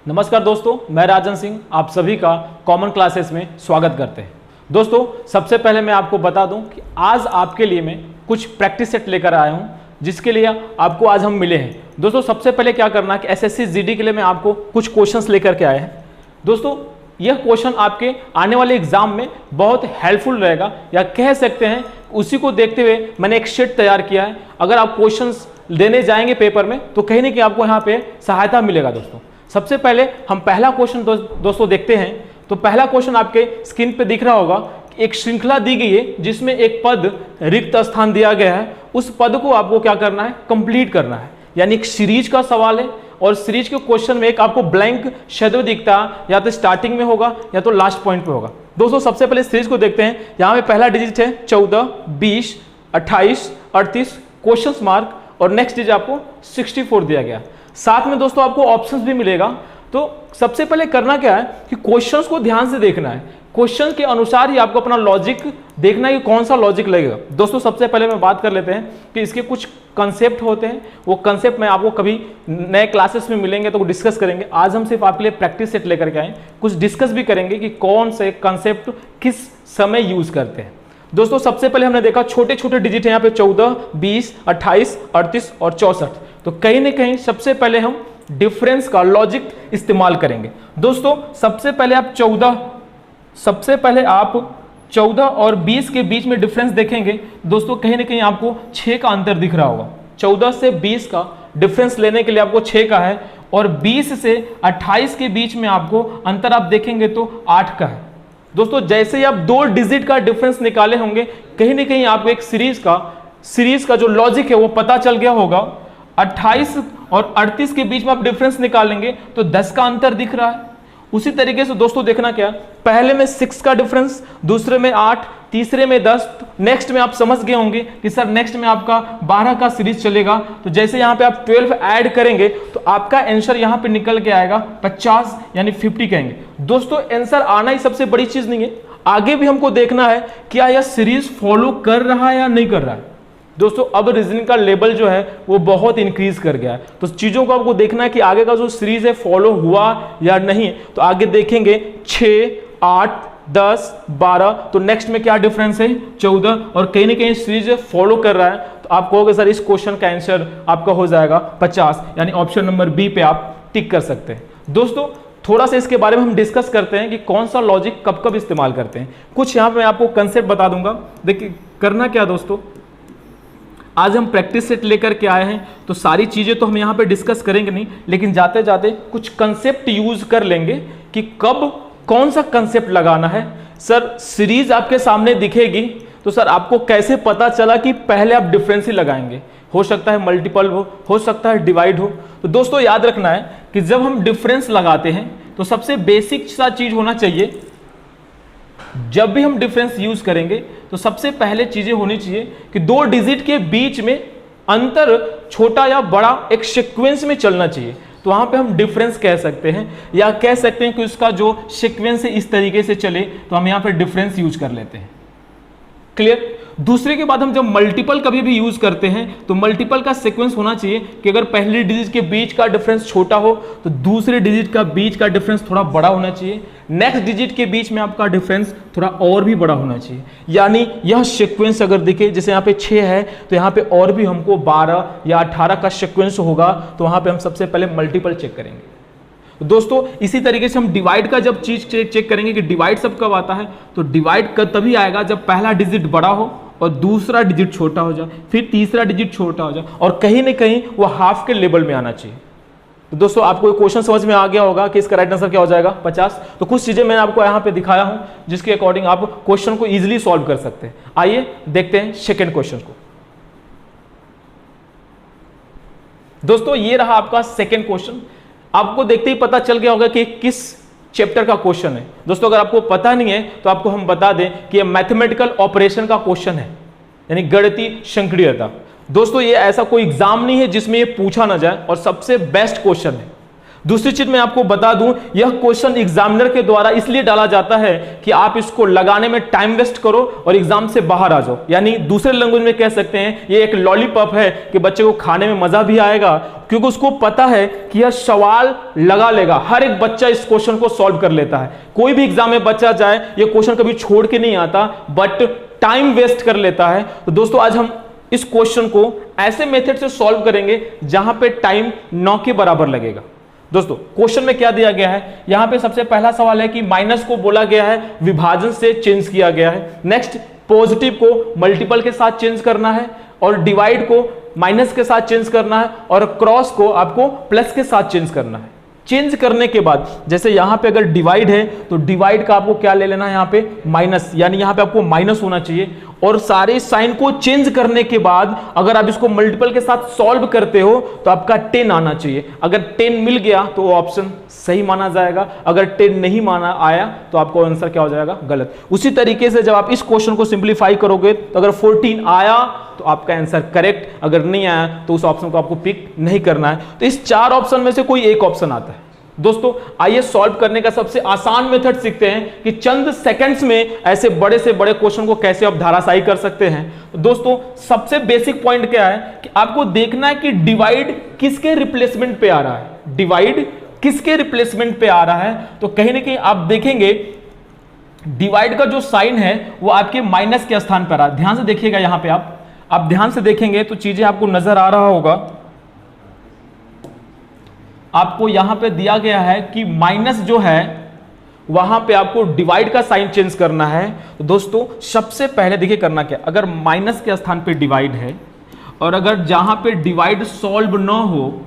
नमस्कार दोस्तों, मैं राजन सिंह आप सभी का कॉमन क्लासेस में स्वागत करते हैं। दोस्तों सबसे पहले मैं आपको बता दूं कि आज आपके लिए मैं कुछ प्रैक्टिस सेट लेकर आया हूं, जिसके लिए आपको आज हम मिले हैं। दोस्तों सबसे पहले क्या करना है कि एसएससी जीडी के लिए मैं आपको कुछ क्वेश्चंस लेकर के आए हैं। दोस्तों यह क्वेश्चन आपके आने वाले एग्जाम में बहुत हेल्पफुल रहेगा, या कह सकते हैं उसी को देखते हुए मैंने एक शीट तैयार किया है। अगर आप क्वेश्चंस देने जाएंगे पेपर में तो कहीं ना कहीं आपको यहाँ पे सहायता मिलेगा। दोस्तों सबसे पहले हम पहला क्वेश्चन दोस्तों देखते हैं। तो पहला क्वेश्चन आपके स्क्रीन पे दिख रहा होगा। एक श्रृंखला दी गई है जिसमें एक पद रिक्त स्थान दिया गया है, उस पद को आपको क्या करना है, कंप्लीट करना है। यानी एक सीरीज का सवाल है और सीरीज के क्वेश्चन में एक आपको ब्लैंक शेडो दिखता है, या तो स्टार्टिंग में होगा या तो लास्ट पॉइंट पे होगा। दोस्तों सबसे पहले सीरीज को देखते हैं। यहाँ पे पहला डिजिट है 14, 20, 28, 38 क्वेश्चन मार्क, और नेक्स्ट डिजिट आपको 64 दिया गया। साथ में दोस्तों आपको ऑप्शंस भी मिलेगा। तो सबसे पहले करना क्या है कि क्वेश्चंस को ध्यान से देखना है, क्वेश्चन के अनुसार ही आपको अपना लॉजिक देखना है कि कौन सा लॉजिक लगेगा। दोस्तों सबसे पहले मैं बात कर लेते हैं कि इसके कुछ कंसेप्ट होते हैं, वो कंसेप्ट में आपको कभी नए क्लासेस में मिलेंगे तो डिस्कस करेंगे। आज हम सिर्फ आपके लिए प्रैक्टिस सेट लेकर के आए, कुछ डिस्कस भी करेंगे कि कौन से कंसेप्ट किस समय यूज करते हैं। दोस्तों सबसे पहले हमने देखा छोटे छोटे डिजिट है यहाँ पे 14, 20, 28, 38 और 64। तो कहीं ना कहीं सबसे पहले हम डिफरेंस का लॉजिक इस्तेमाल करेंगे। दोस्तों सबसे पहले आप 14 और 20 के बीच में डिफरेंस देखेंगे। दोस्तों कहीं ना कहीं आपको 6 का अंतर दिख रहा होगा। 14 से 20 का डिफरेंस लेने के लिए आपको 6 का है, और 20 से 28 के बीच में आपको अंतर आप देखेंगे तो 8 का है। दोस्तों जैसे ही आप 2 डिजिट का डिफरेंस निकाले होंगे, कहीं ना कहीं आपको एक सीरीज का जो लॉजिक है वो पता चल गया होगा। 28 और 38 के बीच में आप डिफरेंस निकालेंगे तो 10 का अंतर दिख रहा है। उसी तरीके से दोस्तों देखना क्या, पहले में 6 का डिफरेंस, दूसरे में 8, तीसरे में 10, नेक्स्ट में आप समझ गए होंगे कि सर नेक्स्ट में आपका 12 का सीरीज चलेगा। तो जैसे यहाँ पे आप 12 ऐड करेंगे तो आपका आंसर यहाँ पे निकल के आएगा 50 यानी 50 कहेंगे। दोस्तों आंसर आना ही सबसे बड़ी चीज नहीं है, आगे भी हमको देखना है क्या यह सीरीज फॉलो कर रहा है या नहीं कर रहा है। दोस्तों अब रीजनिंग का लेवल जो है वो बहुत इंक्रीज कर गया है, तो चीजों को आपको देखना है कि आगे का जो सीरीज है फॉलो हुआ या नहीं। तो आगे देखेंगे 6, 8, 10, 12, तो नेक्स्ट में क्या डिफरेंस है 14, और कहीं ना कहीं सीरीज फॉलो कर रहा है। तो आप कहोगे सर इस क्वेश्चन का आंसर आपका हो जाएगा 50, यानी ऑप्शन नंबर बी पे आप टिक कर सकते हैं। दोस्तों थोड़ा सा इसके बारे में हम डिस्कस करते हैं कि कौन सा लॉजिक कब कब इस्तेमाल करते हैं। कुछ यहाँ पे मैं आपको कंसेप्ट बता दूंगा। देखिए करना क्या दोस्तों, आज हम प्रैक्टिस सेट लेकर के आए हैं, तो सारी चीजें तो हम यहाँ पे डिस्कस करेंगे नहीं, लेकिन जाते जाते कुछ कंसेप्ट यूज कर लेंगे कि कब कौन सा कंसेप्ट लगाना है। सर सीरीज आपके सामने दिखेगी तो सर आपको कैसे पता चला कि पहले आप डिफरेंस ही लगाएंगे। हो सकता है मल्टीपल हो सकता है डिवाइड हो। तो दोस्तों याद रखना है कि जब हम डिफरेंस लगाते हैं तो सबसे बेसिक सा चीज होना चाहिए, जब भी हम डिफरेंस यूज करेंगे तो सबसे पहले चीजें होनी चाहिए कि 2 डिजिट के बीच में अंतर छोटा या बड़ा एक सीक्वेंस में चलना चाहिए। तो वहां पे हम डिफरेंस कह सकते हैं, या कह सकते हैं कि उसका जो सीक्वेंस है इस तरीके से चले, तो हम यहां पे डिफरेंस यूज कर लेते हैं। क्लियर। दूसरे के बाद हम जब मल्टीपल कभी भी यूज करते हैं तो मल्टीपल का सीक्वेंस होना चाहिए कि अगर पहले डिजिट के बीच का डिफरेंस छोटा हो तो दूसरे डिजिट का बीच का डिफरेंस थोड़ा बड़ा होना चाहिए, नेक्स्ट डिजिट के बीच में आपका डिफरेंस थोड़ा और भी बड़ा होना चाहिए। यानी यह सीक्वेंस अगर दिखे, जैसे यहाँ पे 6 है तो यहाँ पे और भी हमको 12 या 18 का सीक्वेंस होगा, तो वहां पे हम सबसे पहले मल्टीपल चेक करेंगे। दोस्तों इसी तरीके से हम डिवाइड का जब चीज चेक करेंगे कि डिवाइड सब कब आता है, तो डिवाइड तभी आएगा जब पहला डिजिट बड़ा हो और दूसरा डिजिट छोटा हो जाए, फिर तीसरा डिजिट छोटा हो जाए, और कहीं ना कहीं वो हाफ के लेवल में आना चाहिए। तो दोस्तों आपको क्वेश्चन समझ में आ गया होगा कि इसका राइट आंसर क्या हो जाएगा 50। तो कुछ चीजें मैंने आपको यहाँ पे दिखाया हूं जिसके अकॉर्डिंग आप क्वेश्चन को इजिली सॉल्व कर सकते हैं। आइए देखते हैं सेकेंड क्वेश्चन को। दोस्तों ये रहा आपका सेकेंड क्वेश्चन। आपको देखते ही पता चल गया होगा कि किस चैप्टर का क्वेश्चन है। दोस्तों अगर आपको पता नहीं है तो आपको हम बता दें कि यह मैथमेटिकल ऑपरेशन का क्वेश्चन है, यानी गणितीय संक्रियता। दोस्तों ये ऐसा कोई एग्जाम नहीं है जिसमें ये पूछा ना जाए, और सबसे बेस्ट क्वेश्चन है। दूसरी चीज मैं आपको बता दूं, यह क्वेश्चन एग्जामिनर के द्वारा इसलिए डाला जाता है कि आप इसको लगाने में टाइम वेस्ट करो और एग्जाम से बाहर आ जाओ। यानी दूसरे लैंग्वेज में कह सकते हैं ये एक लॉलीपॉप है कि बच्चे को खाने में मजा भी आएगा, क्योंकि उसको पता है कि यह सवाल लगा लेगा। हर एक बच्चा इस क्वेश्चन को सॉल्व कर लेता है। कोई भी एग्जाम में बच्चा जाए ये क्वेश्चन कभी छोड़ के नहीं आता, बट टाइम वेस्ट कर लेता है। तो दोस्तों आज हम इस क्वेश्चन को ऐसे मेथड से सॉल्व करेंगे जहां पे टाइम 9 के बराबर लगेगा। दोस्तों क्वेश्चन में क्या दिया गया है, यहां पे सबसे पहला सवाल है कि माइनस को बोला गया है विभाजन से चेंज किया गया है। नेक्स्ट पॉजिटिव को मल्टीपल के साथ चेंज करना है और डिवाइड को माइनस के साथ चेंज करना है और क्रॉस को आपको प्लस के साथ चेंज करना है। चेंज करने के बाद जैसे यहां पे अगर डिवाइड है तो डिवाइड का आपको क्या ले लेना है, यहां पे माइनस, यानी यहां पे आपको माइनस होना चाहिए। और सारे साइन को चेंज करने के बाद अगर आप इसको मल्टीपल के साथ सॉल्व करते हो तो आपका 10 आना चाहिए। अगर 10 मिल गया तो वो ऑप्शन सही माना जाएगा, अगर 10 नहीं माना आया तो आपको आंसर क्या हो जाएगा, गलत। उसी तरीके से जब आप इस क्वेश्चन को सिंप्लीफाई करोगे तो अगर 14 आया तो आपका आंसर करेक्ट, अगर नहीं आया तो उस ऑप्शन को आपको पिक नहीं करना है। तो इस 4 ऑप्शन में से कोई एक ऑप्शन आता है। दोस्तों आइए सॉल्व करने का सबसे आसान मेथड सीखते हैं कि चंद सेकंड्स में ऐसे बड़े से बड़े क्वेश्चन को कैसे आप धाराशायी कर सकते हैं। तो दोस्तों सबसे बेसिक पॉइंट क्या है कि आपको देखना है कि डिवाइड किसके रिप्लेसमेंट पे आ रहा है। डिवाइड किसके रिप्लेसमेंट पे आ रहा है, तो कहीं ना कहीं आप देखेंगे डिवाइड का जो साइन है वो आपके माइनस के स्थान पर आ रहा है। ध्यान से देखिएगा, यहां पे आप ध्यान से देखेंगे तो चीजें आपको नजर आ रहा होगा। आपको यहां पे दिया गया है कि माइनस जो है वहां पे आपको डिवाइड का साइन चेंज करना है। तो दोस्तों सबसे पहले देखिए करना क्या, अगर माइनस के स्थान पे डिवाइड है और अगर जहां पे डिवाइड सॉल्व न हो,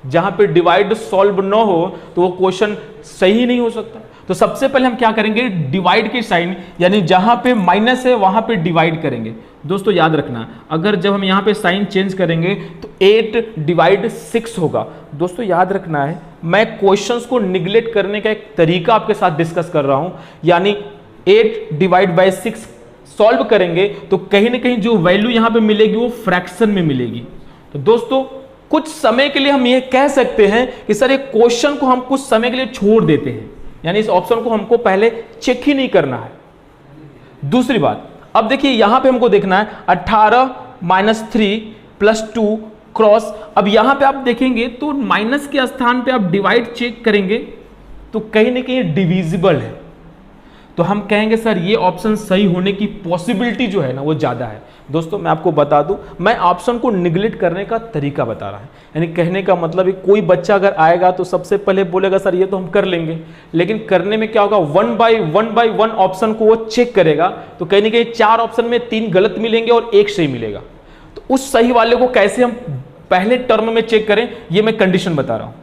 जहां पे डिवाइड सॉल्व न हो तो वो क्वेश्चन सही नहीं हो सकता। तो सबसे पहले हम क्या करेंगे, डिवाइड के साइन यानी जहां पे माइनस है वहां पे डिवाइड करेंगे। दोस्तों याद रखना, अगर जब हम यहां पे साइन चेंज करेंगे तो 8 डिवाइड 6 होगा। दोस्तों याद रखना है, मैं क्वेश्चंस को निगलेक्ट करने का एक तरीका आपके साथ डिस्कस कर रहा हूं। यानी 8 डिवाइड बाय 6 सॉल्व करेंगे तो कहीं ना कहीं जो वैल्यू यहां पे मिलेगी वो फ्रैक्शन में मिलेगी। तो दोस्तों कुछ समय के लिए हम ये कह सकते हैं कि सर एक क्वेश्चन को हम कुछ समय के लिए छोड़ देते हैं, यानी इस ऑप्शन को हमको पहले चेक ही नहीं करना है। दूसरी बात, अब देखिए यहां पे हमको देखना है 18 - 3 + 2 क्रॉस। अब यहां पे आप देखेंगे तो माइनस के स्थान पे आप डिवाइड चेक करेंगे तो कहीं ना कहीं डिविजिबल है, तो हम कहेंगे सर ये ऑप्शन सही होने की पॉसिबिलिटी जो है ना वो ज्यादा है। दोस्तों मैं आपको बता दूं, मैं ऑप्शन को निगलेक्ट करने का तरीका बता रहा है। यानी कहने का मतलब है कोई बच्चा अगर आएगा तो सबसे पहले बोलेगा सर ये तो हम कर लेंगे, लेकिन करने में क्या होगा, 1 बाय 1 ऑप्शन को वो चेक करेगा तो कहीं ना कहीं 4 ऑप्शन में 3 गलत मिलेंगे और 1 सही मिलेगा। तो उस सही वाले को कैसे हम पहले टर्म में चेक करें, ये मैं कंडीशन बता रहा हूं।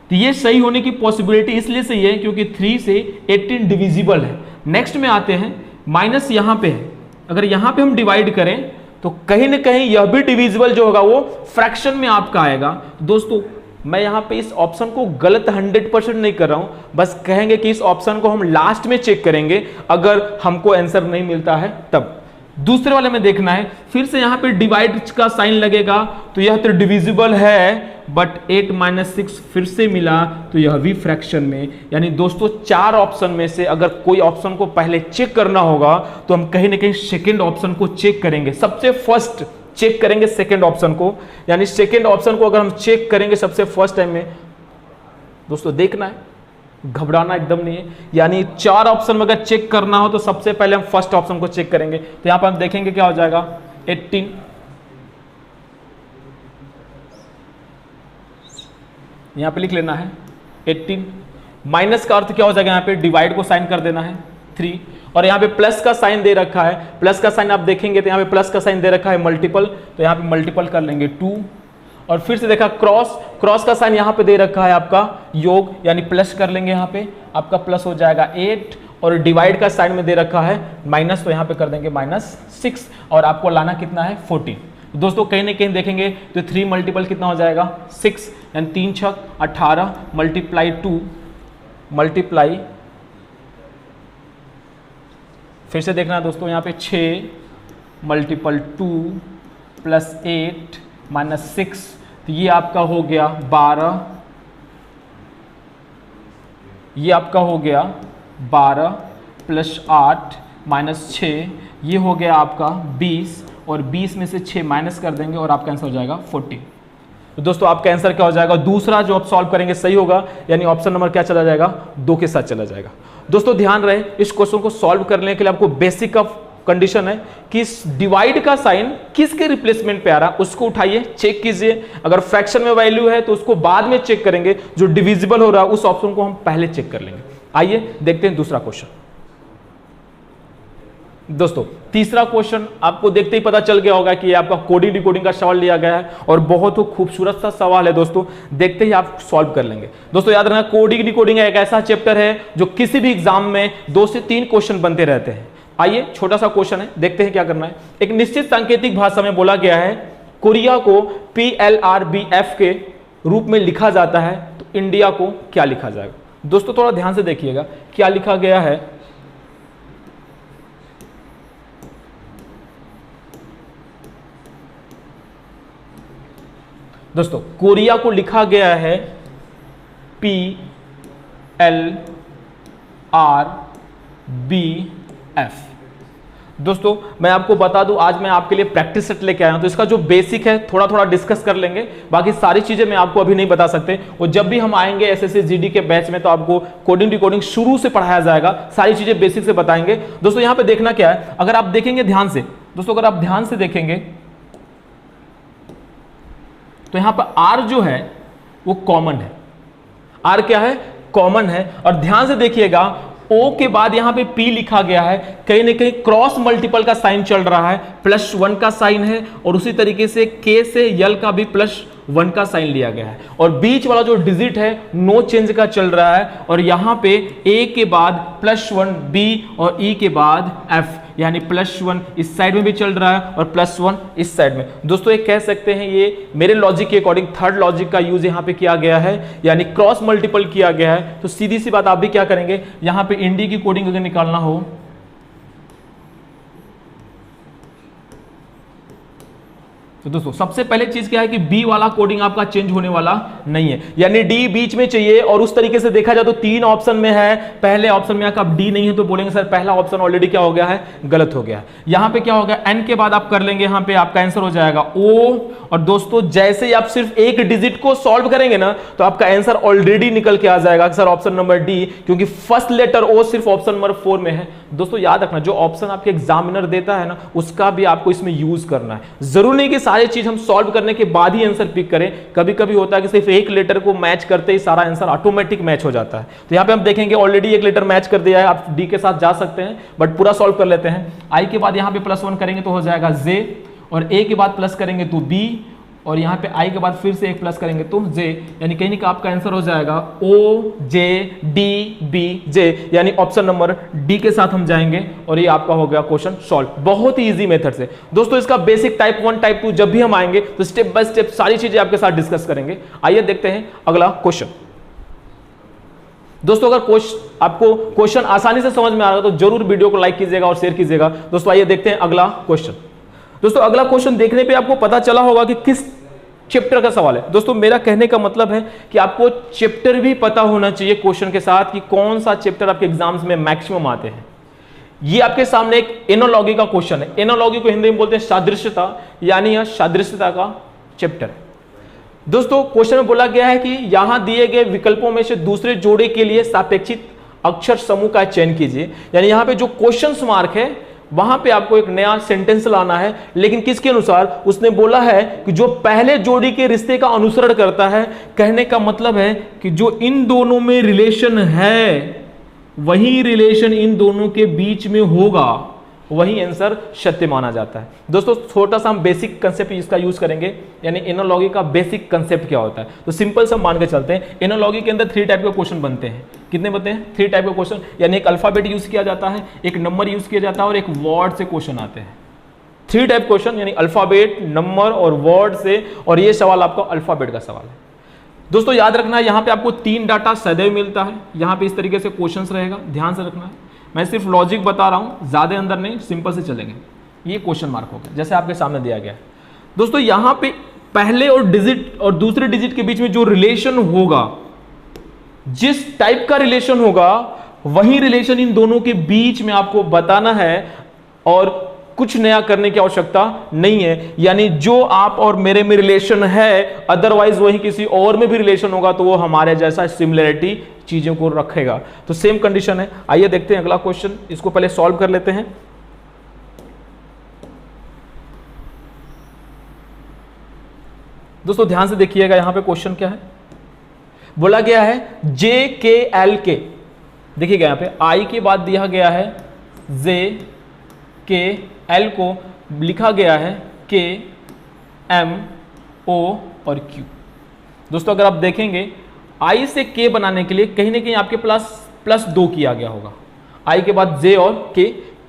तो ये सही होने की पॉसिबिलिटी इसलिए सही है क्योंकि 3 से 18 डिविजिबल है। नेक्स्ट में आते हैं, माइनस यहां पे है, अगर यहां पे हम डिवाइड करें तो कहीं ना कहीं यह भी डिविजिबल जो होगा वो फ्रैक्शन में आपका आएगा। दोस्तों मैं यहां पे इस ऑप्शन को गलत 100% नहीं कर रहा हूं, बस कहेंगे कि इस ऑप्शन को हम लास्ट में चेक करेंगे अगर हमको आंसर नहीं मिलता है तब। दूसरे वाले में देखना है, फिर से यहां पे डिवाइड का साइन लगेगा तो यह तो डिविजिबल है, बट 8 - 6 फिर से मिला तो यह भी फ्रैक्शन में। यानी दोस्तों 4 ऑप्शन में से अगर कोई ऑप्शन को पहले चेक करना होगा तो हम कहीं ना कहीं सेकंड ऑप्शन को चेक करेंगे, सबसे फर्स्ट चेक करेंगे सेकंड ऑप्शन को। यानी सेकंड ऑप्शन को अगर हम चेक करेंगे सबसे फर्स्ट टाइम में, दोस्तों देखना है, घबराना एकदम नहीं है। यानी 4 ऑप्शन में अगर चेक करना हो तो सबसे पहले हम फर्स्ट ऑप्शन को चेक करेंगे। तो यहां पर हम देखेंगे क्या हो जाएगा, 18, यहां पे लिख लेना है 18, माइनस का अर्थ क्या हो जाएगा, यहां पे डिवाइड को साइन कर देना है 3, और यहां पे प्लस का साइन दे रखा है। प्लस का साइन आप देखेंगे तो यहां पे प्लस का साइन दे रखा है मल्टीपल, तो यहां पे मल्टीपल कर लेंगे 2, और फिर से देखा क्रॉस का साइन यहां पे दे रखा है आपका योग, यानी प्लस कर लेंगे, यहां पे आपका प्लस हो जाएगा 8, और डिवाइड का साइन में दे रखा है माइनस, तो यहां पे कर देंगे -6, और आपको लाना कितना है 14। दोस्तों कहीं ना कहीं देखेंगे तो 3 मल्टीपल कितना हो जाएगा 6, यानी 3 × 6 = 18 × 2 मल्टीप्लाई, फिर से देखना दोस्तों यहाँ पे 6 × 2 + 8 - 6, तो ये आपका हो गया 12, ये आपका हो गया 12 प्लस 8 माइनस 6, ये हो गया आपका 20 और 20 में से 6 माइनस कर देंगे और आपका आंसर हो जाएगा 40। तो दोस्तों आपका आंसर क्या हो जाएगा, दूसरा जो आप सॉल्व करेंगे सही होगा, यानी ऑप्शन नंबर क्या चला जाएगा, 2 के साथ चला जाएगा। दोस्तों ध्यान रहे, इस क्वेश्चन को सॉल्व करने के लिए आपको बेसिक ऑफ कंडीशन है कि डिवाइड का साइन किसके रिप्लेसमेंट पे आ रहा है उसको उठाइए, चेक कीजिए। अगर फ्रैक्शन में वैल्यू है तो उसको बाद में चेक करेंगे, जो डिविजिबल हो रहा है उस ऑप्शन को हम पहले चेक कर लेंगे। आइए देखते हैं दूसरा क्वेश्चन। दोस्तों तीसरा क्वेश्चन आपको देखते ही पता चल गया होगा कि ये आपका कोडिंग डिकोडिंग का सवाल लिया गया है और बहुत ही खूबसूरत सा सवाल है दोस्तों, देखते ही आप सॉल्व कर लेंगे। दोस्तों याद रखना, कोडिंग डिकोडिंग एक ऐसा चैप्टर है जो किसी भी एग्जाम में 2 से 3 क्वेश्चन बनते रहते हैं। आइए छोटा सा क्वेश्चन है, देखते हैं क्या करना है। एक निश्चित सांकेतिक भाषा में बोला गया है कोरिया को PLRBF के रूप में लिखा जाता है, तो इंडिया को क्या लिखा जाएगा। दोस्तों थोड़ा ध्यान से देखिएगा क्या लिखा गया है। दोस्तों कोरिया को लिखा गया है PLRBF। दोस्तों मैं आपको बता दूं, आज मैं आपके लिए प्रैक्टिस सेट लेके आया हूं, तो इसका जो बेसिक है थोड़ा थोड़ा डिस्कस कर लेंगे, बाकी सारी चीजें मैं आपको अभी नहीं बता सकते। और जब भी हम आएंगे एसएससी जीडी के बैच में तो आपको कोडिंग डिकोडिंग शुरू से पढ़ाया जाएगा, सारी चीजें बेसिक से बताएंगे। दोस्तों यहां पे देखना क्या है, अगर आप देखेंगे ध्यान से, दोस्तों अगर आप ध्यान से देखेंगे तो यहां पर R जो है वो कॉमन है। R क्या है, कॉमन है। और ध्यान से देखिएगा O के बाद यहां पे P लिखा गया है, कहीं ना कहीं क्रॉस मल्टीपल का साइन चल रहा है, +1 का साइन है, और उसी तरीके से K से L का भी +1 का साइन लिया गया है, और बीच वाला जो डिजिट है नो चेंज का चल रहा है, और यहां पे A के बाद +1 B और E के बाद F, यानी +1 इस साइड में भी चल रहा है और +1 इस साइड में। दोस्तों ये कह सकते हैं ये मेरे लॉजिक के अकॉर्डिंग थर्ड लॉजिक का यूज यहां पे किया गया है, यानी क्रॉस मल्टीपल किया गया है। तो सीधी सी बात, आप भी क्या करेंगे, यहां पे इंडी की कोडिंग अगर निकालना हो तो दोस्तों सबसे पहले चीज क्या है कि बी वाला कोडिंग आपका चेंज होने वाला नहीं है, यानी डी बीच में चाहिए। और उस तरीके से देखा जाए तो 3 ऑप्शन में है, पहले ऑप्शन में आप डी नहीं है तो बोलेंगे सर पहला ऑप्शन ऑलरेडी क्या हो गया है, गलत हो गया है। यहां पे क्या हो गया, एन के बाद आप कर लेंगे, यहां पे आपका आंसर हो जाएगा ओ। और दोस्तों जैसे ही आप सिर्फ एक डिजिट को सॉल्व करेंगे ना तो आपका आंसर ऑलरेडी निकल के आ जाएगा सर ऑप्शन नंबर डी, क्योंकि फर्स्ट लेटर ओ सिर्फ ऑप्शन नंबर 4 में है। दोस्तों याद रखना, जो ऑप्शन आपके एग्जामिनर देता है ना उसका भी आपको इसमें यूज करना है। जरूर नहीं कि सारी चीज हम सॉल्व करने के बाद ही आंसर पिक करें, कभी कभी होता है कि सिर्फ एक लेटर को मैच करते ही सारा आंसर ऑटोमेटिक मैच हो जाता है। तो यहां पे हम देखेंगे ऑलरेडी एक लेटर मैच कर दिया है, आप डी के साथ जा सकते हैं बट पूरा सॉल्व कर लेते हैं। आई के बाद यहां पे +1 करेंगे तो हो जाएगा जे, और ए के बाद प्लस करेंगे तो बी, और यहां पे आई के बाद फिर से एक प्लस करेंगे तो जे, यानी कहीं का आपका आंसर हो जाएगा ओ जे डी बी जे, यानी ऑप्शन नंबर डी के साथ हम जाएंगे और ये आपका हो गया क्वेश्चन सॉल्व। बहुत ही इजी मेथड से। दोस्तों इसका बेसिक टाइप 1 टाइप 2 जब भी हम आएंगे तो स्टेप बाय स्टेप सारी चीजें आपके साथ डिस्कस करेंगे। आइए देखते हैं अगला क्वेश्चन। दोस्तों अगर आपको क्वेश्चन आसानी से समझ में आ रहा है तो जरूर वीडियो को लाइक कीजिएगा और शेयर कीजिएगा। दोस्तों आइए देखते हैं अगला क्वेश्चन। दोस्तों अगला क्वेश्चन देखने पे आपको पता चला होगा कि किस चैप्टर का सवाल है। दोस्तों मेरा कहने का मतलब है कि आपको चैप्टर भी पता होना चाहिए क्वेश्चन के साथ कि कौन सा चैप्टर आपके एग्जाम्स में मैक्सिमम आते हैं। ये आपके सामने एक एनोलॉजी का क्वेश्चन है। एनोलॉजी को हिंदी में बोलते हैं सादृश्यता, यानी यह सादृश्यता का चैप्टर है। दोस्तों क्वेश्चन में बोला गया है कि यहां दिए गए विकल्पों में से दूसरे जोड़े के लिए सापेक्षित अक्षर समूह का चयन कीजिए। यानी यहां पे जो क्वेश्चन मार्क है वहां पे आपको एक नया सेंटेंस लाना है, लेकिन किसके अनुसार, उसने बोला है कि जो पहले जोड़ी के रिश्ते का अनुसरण करता है। कहने का मतलब है कि जो इन दोनों में रिलेशन है वही रिलेशन इन दोनों के बीच में होगा, वही आंसर सत्य माना जाता है। दोस्तों छोटा सा हम बेसिक कंसेप्ट इसका यूज करेंगे, यानी एनोलॉजी का बेसिक कंसेप्ट क्या होता है। तो सिंपल से मान के चलते हैं, एनोलॉजी के अंदर 3 टाइप के क्वेश्चन बनते हैं। कितने बनते हैं? 3 टाइप के क्वेश्चन, यानी एक अल्फाबेट यूज किया जाता है, एक नंबर यूज किया जाता है और एक वर्ड से क्वेश्चन आते हैं। 3 टाइप क्वेश्चन, यानी अल्फाबेट, नंबर और वर्ड से, और ये सवाल आपका अल्फाबेट का सवाल है। दोस्तों याद रखना है, यहां पे आपको 3 डाटा सदैव मिलता है। यहां पे इस तरीके से क्वेश्चंस रहेगा, ध्यान से रखना है। मैं सिर्फ लॉजिक बता रहा हूं, ज्यादा अंदर नहीं, सिंपल से चलेंगे। ये क्वेश्चन मार्क हो गया जैसे आपके सामने दिया गया है। दोस्तों यहां पे पहले और डिजिट और दूसरे डिजिट के बीच में जो रिलेशन होगा जिस टाइप का रिलेशन होगा वही रिलेशन इन दोनों के बीच में आपको बताना है और कुछ नया करने की आवश्यकता नहीं है। यानी जो आप और मेरे में रिलेशन है, अदरवाइज वही किसी और में भी रिलेशन होगा तो वो हमारे जैसा सिमिलरिटी चीजों को रखेगा। तो सेम कंडीशन है। आइए देखते हैं अगला क्वेश्चन, इसको पहले सॉल्व कर लेते हैं। दोस्तों ध्यान से देखिएगा, यहां पे क्वेश्चन क्या है, बोला गया है जे के एल के। देखिएगा यहां पे आई के बाद दिया गया है जे के एल को लिखा गया है के एम ओ और क्यू। दोस्तों अगर आप देखेंगे आई से के बनाने के लिए कहीं ना कहीं आपके प्लस 2 किया गया होगा। आई के बाद जे और के,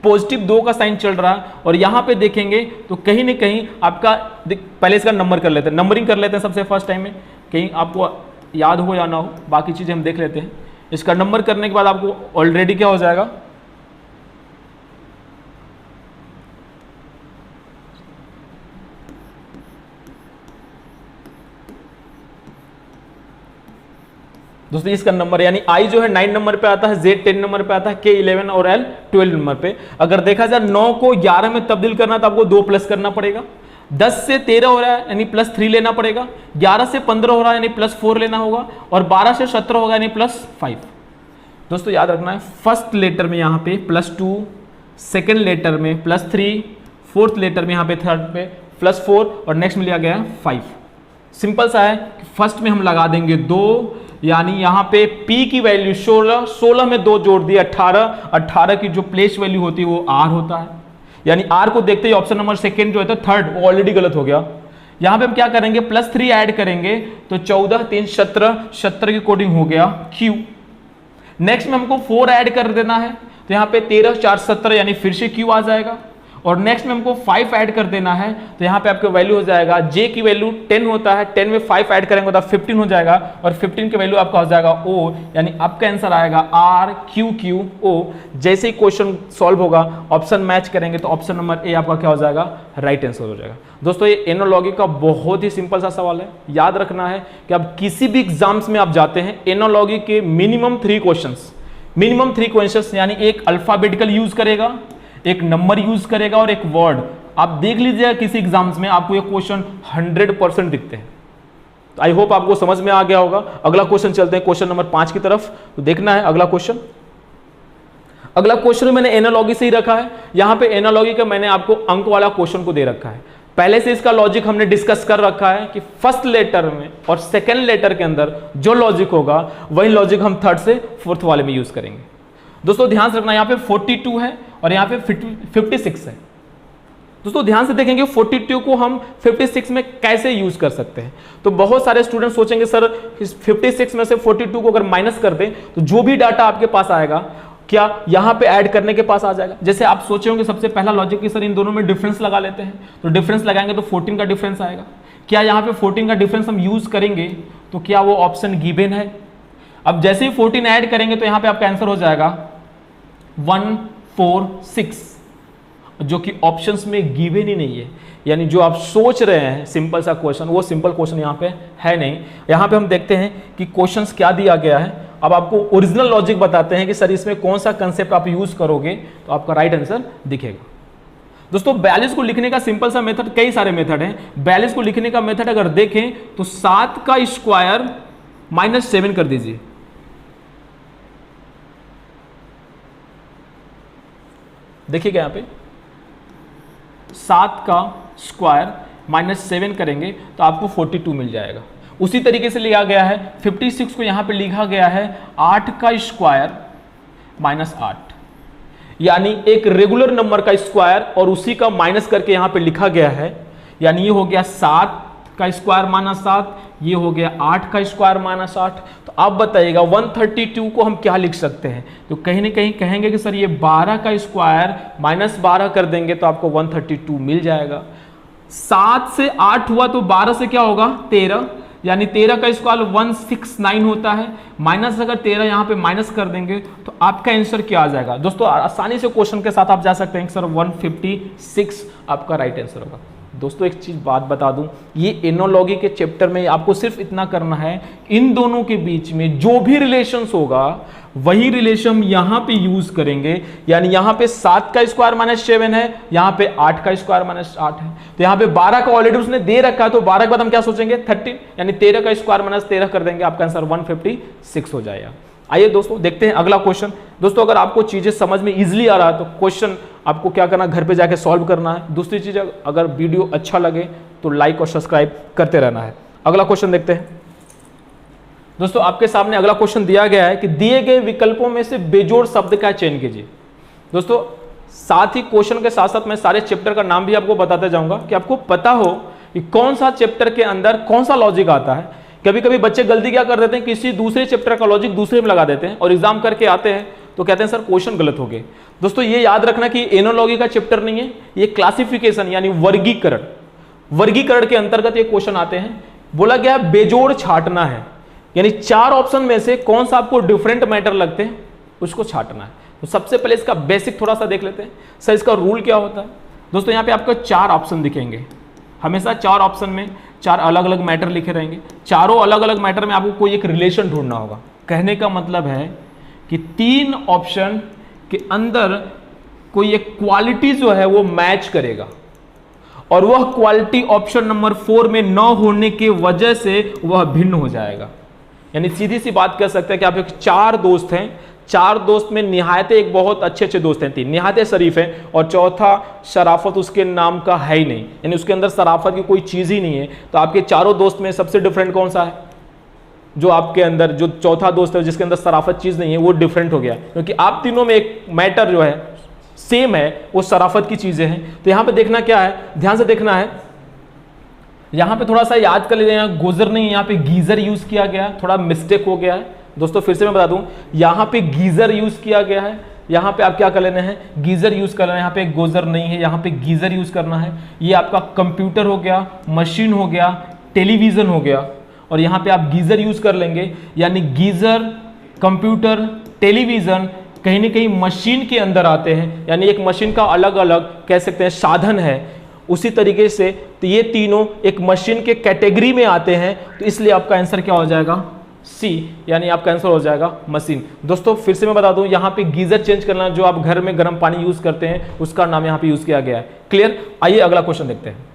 पॉजिटिव 2 का साइन चल रहा है और यहां पे देखेंगे तो कहीं ना कहीं आपका, पहले इसका नंबर कर लेते हैं, नंबरिंग कर लेते हैं सबसे फर्स्ट टाइम में, कहीं आपको याद हो या ना हो, बाकी चीजें हम देख लेते हैं। इसका नंबर करने के बाद आपको ऑलरेडी क्या हो जाएगा, दोस्तों इसका नंबर यानी आई जो है 9 नंबर पे आता है, Z 10 नंबर पे आता है, K 11 और L 12 नंबर पे। अगर देखा जाए 9 को 11 में तब्दील करना तो आपको 2 प्लस करना पड़ेगा। 10 से 13 हो रहा है यानी +3 लेना पड़ेगा। 11 से 15 हो रहा है यानी +4 लेना होगा और 12 से 17 होगा यानी +5। दोस्तों याद रखना है फर्स्ट लेटर में यहाँ पे +2, सेकेंड लेटर में +3, फोर्थ लेटर में यहाँ पे थर्ड पे +4 और नेक्स्ट में लिया गया है 5। सिंपल सा है कि फर्स्ट में हम लगा देंगे 2, यानी यहां पे P की वैल्यू 16, 16 में 2 जोड़ दिए 18, 18 की जो प्लेस वैल्यू होती है वो R होता है। यानी R को देखते ही ऑप्शन नंबर सेकंड जो है थर्ड वो ऑलरेडी गलत हो गया। यहां पे हम क्या करेंगे +3 ऐड करेंगे तो 14 3 17, 17 की कोडिंग हो गया Q। नेक्स्ट में हमको 4 ऐड कर देना है तो यहाँ पे 13 4 17 यानी फिर से Q आ जाएगा और नेक्स्ट में हमको 5 ऐड कर देना है तो यहाँ पे आपका वैल्यू हो जाएगा, J की वैल्यू 10 होता है, 10 में 5 ऐड करेंगे तो 15 हो जाएगा और 15 की वैल्यू आपका हो जाएगा O, यानी आपका आंसर आएगा R Q Q O। जैसे ही क्वेश्चन सॉल्व होगा ऑप्शन मैच करेंगे तो ऑप्शन नंबर ए आपका क्या हो जाएगा, राइट आंसर हो जाएगा। दोस्तों ये एनालॉजी का बहुत ही सिंपल सा सवाल है। याद रखना है कि आप किसी भी एग्जाम्स में आप जाते हैं एनालॉजी के मिनिमम 3 क्वेश्चन यानी एक अल्फाबेटिकल यूज करेगा, एक नंबर यूज करेगा और एक वर्ड। आप देख लीजिएगा किसी एग्जाम्स में आपको ये क्वेश्चन 100% दिखते हैं। तो आई होप आपको समझ में आ गया होगा। अगला क्वेश्चन चलते हैं क्वेश्चन नंबर 5 की तरफ। तो देखना है अगला क्वेश्चन। अगला क्वेश्चन मैंने एनालॉजी से ही रखा है। यहां पे एनालॉजी का मैंने आपको अंक वाला क्वेश्चन को दे रखा है। पहले से इसका लॉजिक हमने डिस्कस कर रखा है कि फर्स्ट लेटर में और सेकेंड लेटर के अंदर जो लॉजिक होगा वही लॉजिक हम थर्ड से फोर्थ वाले में यूज करेंगे। दोस्तों ध्यान से रखना, यहाँ पे 42 है और यहाँ पे 56 है। दोस्तों ध्यान से देखेंगे 42 को हम 56 में कैसे यूज कर सकते हैं। तो बहुत सारे स्टूडेंट सोचेंगे सर इस 56 में से 42 को अगर माइनस कर दें तो जो भी डाटा आपके पास आएगा क्या यहाँ पे ऐड करने के पास आ जाएगा। जैसे आप सोचे होंगे सबसे पहला लॉजिक कि सर इन दोनों में डिफरेंस लगा लेते हैं, तो डिफरेंस लगाएंगे तो 14 का डिफरेंस आएगा। क्या यहाँ पे 14 का डिफरेंस हम यूज करेंगे तो क्या वो ऑप्शन गिवन है। अब जैसे ही 14 ऐड करेंगे तो यहाँ पे आपका आंसर हो जाएगा 146, जो कि ऑप्शंस में गिवन ही नहीं है। यानी जो आप सोच रहे हैं सिंपल सा क्वेश्चन, वो सिंपल क्वेश्चन यहाँ पे है नहीं। यहाँ पे हम देखते हैं कि क्वेश्चंस क्या दिया गया है। अब आपको ओरिजिनल लॉजिक बताते हैं कि सर इसमें कौन सा कंसेप्ट आप यूज करोगे तो आपका राइट आंसर दिखेगा। दोस्तों 42 को लिखने का सिंपल सा मेथड, कई सारे मेथड हैं। 42 को लिखने का मेथड अगर देखें तो 7 का स्क्वायर -7 कर दीजिए। देखिएगा यहाँ पे 7 का स्क्वायर -7 करेंगे तो आपको 42 मिल जाएगा। उसी तरीके से लिया गया है 56 को यहाँ पे लिखा गया है 8 का स्क्वायर -8, यानी एक रेगुलर नंबर का स्क्वायर और उसी का माइनस करके यहाँ पे लिखा गया है। यानी ये हो गया 7 का स्क्वायर -7, ये हो गया 8 का स्क्वायर -8। तो आप बताइएगा 132 को हम क्या लिख सकते हैं। तो कहीं ना कहीं कहेंगे कि सर ये 12 का स्क्वायर -12 कर देंगे तो आपको 132 मिल जाएगा। 7 से 8 हुआ तो 12 से क्या होगा 13, यानी 13 का स्क्वायर 169 होता है। माइनस अगर 13 यहाँ पे माइनस कर देंगे तो आपका आंसर क्या आ जाएगा। दोस्तों आसानी से क्वेश्चन के साथ आप जा सकते हैं सर 156 आपका राइट आंसर होगा। दोस्तों एक चीज बात बता दूं, ये एनोलॉजी के चैप्टर में आपको सिर्फ इतना करना है, इन दोनों के बीच में जो भी रिलेशंस होगा वही रिलेशन यहां पे यूज करेंगे। यानी यहां पे 7 का स्क्वायर माइनस 7 है, यहां पे 8 का स्क्वायर माइनस 8 है, तो यहां पे 12 का ऑलरेडी उसने दे रखा है, तो 12 के बाद हम क्या सोचेंगे 13, यानी 13 का स्क्वायर माइनस 13 कर देंगे, आपका आंसर 156 हो जाएगा। आइए दोस्तों देखते हैं अगला क्वेश्चन। दोस्तों अगर आपको चीजें समझ में इजीली आ रहा है तो क्वेश्चन आपको क्या करना, घर पे जाके सॉल्व करना है। दूसरी चीज, अगर वीडियो अच्छा लगे तो लाइक और सब्सक्राइब करते रहना है। अगला क्वेश्चन देखते हैं। दोस्तों आपके सामने अगला क्वेश्चन दिया गया है कि दिए गए विकल्पों में से बेजोड़ शब्द का चयन कीजिए। दोस्तों साथ ही क्वेश्चन के साथ साथ मैं सारे चैप्टर का नाम भी आपको बताते जाऊंगा कि आपको पता हो कि कौन सा चैप्टर के अंदर कौन सा लॉजिक आता है। कभी कभी बच्चे गलती क्या कर देते हैं, किसी दूसरे चैप्टर का लॉजिक दूसरे में लगा देते हैं और एग्जाम करके आते हैं तो कहते हैं सर क्वेश्चन गलत हो गए। दोस्तों ये याद रखना कि एनोलॉजी का चैप्टर नहीं है, ये क्लासिफिकेशन यानी वर्गीकरण के अंतर्गत ये क्वेश्चन आते हैं। बोला गया बेजोड़ छांटना है, यानी 4 ऑप्शन में से कौन सा आपको डिफरेंट मैटर लगते हैं उसको छांटना है। तो सबसे पहले इसका बेसिक थोड़ा सा देख लेते हैं, सर इसका रूल क्या होता है। दोस्तों यहाँ पे आपको 4 ऑप्शन दिखेंगे, हमेशा 4 ऑप्शन में 4 अलग अलग मैटर लिखे रहेंगे। चारों अलग अलग मैटर में आपको कोई एक रिलेशन ढूंढना होगा। कहने का मतलब है कि 3 ऑप्शन के अंदर कोई एक क्वालिटी जो है वो मैच करेगा और वह क्वालिटी ऑप्शन नंबर 4 में न होने की वजह से वह भिन्न हो जाएगा। यानी सीधी सी बात कह सकते हैं कि आप एक 4 दोस्त हैं, 4 दोस्त में निहायत एक बहुत अच्छे दोस्त हैं, 3 निहायत शरीफ हैं और चौथा शराफत उसके नाम का है ही नहीं, यानी उसके अंदर शराफत की कोई चीज ही नहीं है। तो आपके चारों दोस्त में सबसे डिफरेंट कौन सा है? जो आपके अंदर जो चौथा दोस्त है जिसके अंदर शराफत चीज नहीं है वो डिफरेंट हो गया, क्योंकि आप तीनों में एक मैटर जो है सेम है, वो शराफत की चीजें हैं। तो यहां पे देखना क्या है, ध्यान से देखना है। यहां पे थोड़ा सा याद कर लीजिए, यहाँ गुजर नहीं, यहाँ पे गीजर यूज किया गया है, थोड़ा मिस्टेक हो गया है। दोस्तों फिर से मैं बता दूं, यहाँ पे गीजर यूज किया गया है, यहाँ पे आप क्या कर लेना है, गीजर यूज कर लेना है। यहाँ पे गुजर नहीं है, यहाँ पे गीजर यूज करना है। ये आपका कंप्यूटर हो गया, मशीन हो गया, टेलीविजन हो गया, और यहाँ पे आप गीजर यूज कर लेंगे। यानी गीजर, कंप्यूटर, टेलीविजन कहीं ना कहीं मशीन के अंदर आते हैं, यानी एक मशीन का अलग अलग कह सकते हैं साधन है। उसी तरीके से तो ये तीनों एक मशीन के कैटेगरी में आते हैं, तो इसलिए आपका आंसर क्या हो जाएगा, सी, यानी आपका आंसर हो जाएगा मशीन। दोस्तों फिर से मैं बता दूं, यहाँ पे गीजर चेंज करना, जो आप घर में गर्म पानी यूज करते हैं उसका नाम यहाँ पे यूज किया गया है। क्लियर? आइए अगला क्वेश्चन देखते हैं।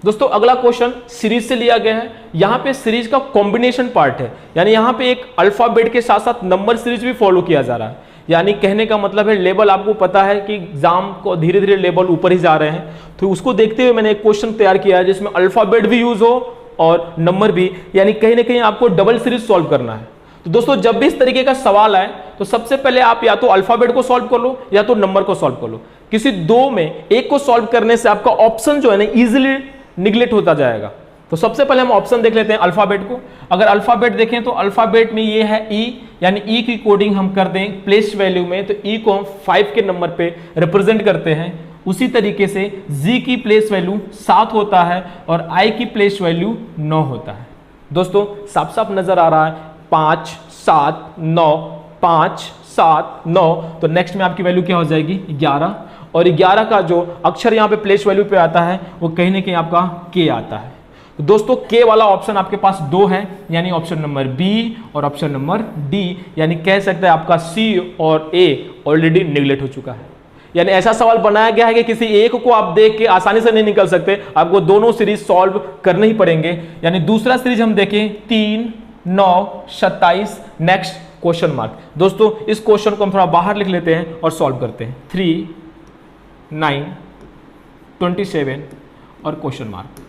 दोस्तों अगला क्वेश्चन सीरीज से लिया गया है। यहाँ पे सीरीज का कॉम्बिनेशन पार्ट है, यानी यहाँ पे एक अल्फाबेट के साथ साथ नंबर सीरीज भी फॉलो किया जा रहा है। यानी कहने का मतलब है लेवल, आपको पता है कि एग्जाम को धीरे धीरे लेवल ऊपर ही जा रहे हैं, तो उसको देखते हुए मैंने एक क्वेश्चन तैयार किया है जिसमें अल्फाबेट भी यूज हो और नंबर भी, यानी कहीं ना कहीं आपको डबल सीरीज सॉल्व करना है। तो दोस्तों जब भी इस तरीके का सवाल आए तो सबसे पहले आप या तो अल्फाबेट को सॉल्व कर लो या तो नंबर को सॉल्व कर लो। किसी दो में एक को सॉल्व करने से आपका ऑप्शन जो है ना इजिली निगलेक्ट होता जाएगा। तो सबसे पहले हम ऑप्शन देख लेते हैं अल्फाबेट को। अगर अल्फाबेट देखें तो अल्फाबेट में ये है ई, यानी ई की कोडिंग हम कर दें प्लेस वैल्यू में, तो ई को हम 5 के नंबर पे रिप्रेजेंट करते हैं। उसी तरीके से जी की प्लेस वैल्यू 7 होता है और आई की प्लेस वैल्यू 9 होता है। दोस्तों साफ साफ नजर आ रहा है 5 7 9, 5 7 9, तो नेक्स्ट में आपकी वैल्यू क्या हो जाएगी 11, और 11 का जो अक्षर यहाँ पे प्लेस वैल्यू पे आता है वो कहीं ना कहीं आपका के आता है। तो दोस्तों के वाला ऑप्शन आपके पास 2 है, यानी ऑप्शन नंबर बी और ऑप्शन नंबर डी, यानी कह सकते हैं आपका सी और ए ऑलरेडी निगलेक्ट हो चुका है। यानी ऐसा सवाल बनाया गया है कि किसी एक को आप देख के आसानी से नहीं निकल सकते, आपको दोनों सीरीज सॉल्व करने ही पड़ेंगे। यानी दूसरा सीरीज हम देखें 3 9 27, नेक्स्ट क्वेश्चन मार्क। दोस्तों इस क्वेश्चन को हम थोड़ा बाहर लिख लेते हैं और सॉल्व करते हैं। 3 9 27 और क्वेश्चन मार्क।